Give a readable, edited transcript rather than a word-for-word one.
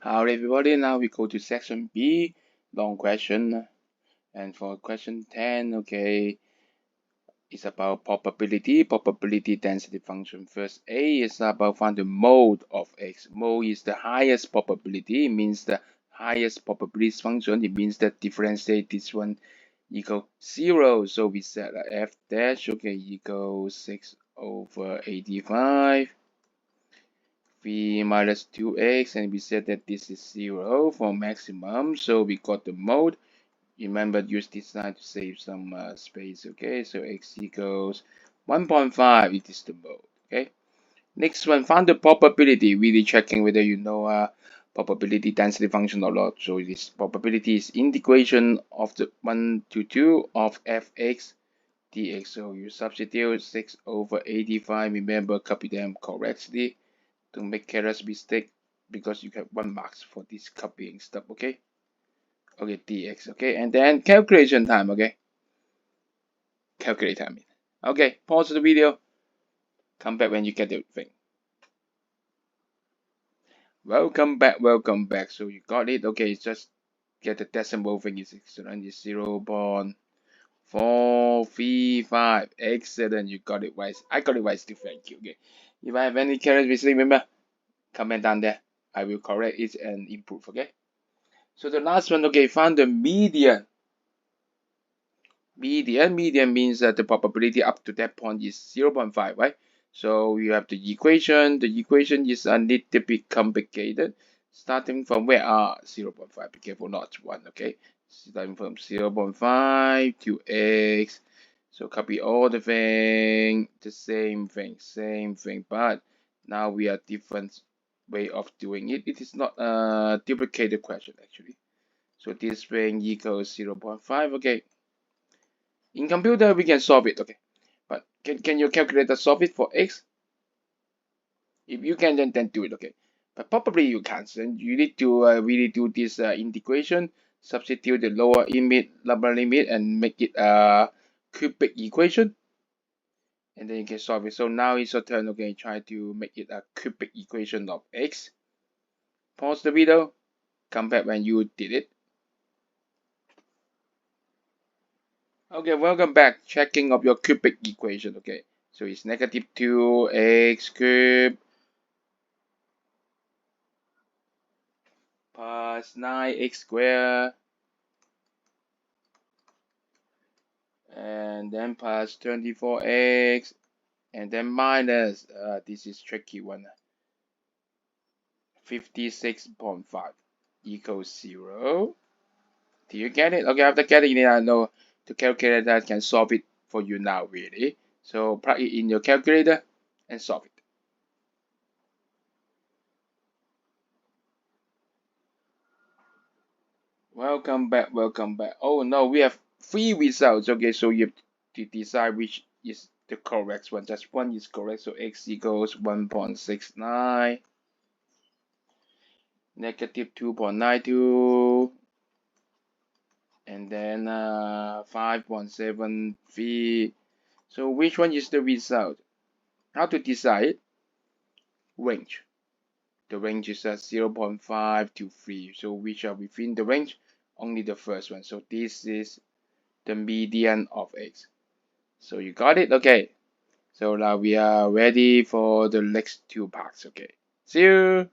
Hi everybody, now we go to section B, long question. And for question 10, okay, it's about probability density function. First, A is about find the mode of X. Mode is the highest probability, it means the highest probability function. It means that differentiate this one equal 0. So we set f dash, okay, equals 6/85. V minus 2x, and we said that this is 0 for maximum, so we got the mode. Remember, use this sign to save some space. Okay, so x equals 1.5, it is the mode. Okay, next one, find the probability, really checking whether you know probability density function or not. So this probability is integration of the 1 to 2 of fx dx. So you substitute 6/85. Remember, copy them correctly. Don't make careless mistake, because you have 1 marks for this copying stuff. Okay, dx. Okay, and then calculation time. Okay, calculate time. Okay, pause the video, come back when you get the thing. Welcome back. So you got it. Okay, just get the decimal thing. Is 0.435. Excellent, you got it right. I got it right still. Thank you. Okay, if I have any careless mistake, remember, comment down there, I will correct it and improve. Okay, so the last one, okay, find the median. Median means that the probability up to that point is 0.5, right? So you have the equation. The equation is a little bit complicated. Starting from where? 0.5. Be careful, not 1, okay? Starting from 0.5 to x. So copy all the thing, the same thing. But now we are different way of doing it. It is not a duplicated question actually. So this thing equals 0.5, okay? In computer, we can solve it, okay? But can your calculator solve it for x? If you can, then do it, okay? But probably you can't. Then you need to really do this integration, substitute the lower limit, and make it a cubic equation, and then you can solve it. So now it's your turn, okay? Try to make it a cubic equation of x. Pause the video, come back when you did it. Okay, welcome back. Checking of your cubic equation. Okay, so it's negative 2x cubed plus 9x squared, and then plus 24x, and then minus, this is tricky one, 56.5 equals 0. Do you get it? Okay, after getting it, I know the calculator can solve it for you now, really. So plug it in your calculator and solve it. Welcome back. Oh no, we have 3 results. Okay, so you have to decide which is the correct one. Just one is correct. So x equals 1.69, negative 2.92, and then 5.73. So which one is the result? How to decide? Range. The range is 0.5 to 3. So which are within the range? Only the first one. So this is the median of x. So you got it? Okay. So now we are ready for the next 2 parts. Okay. See you.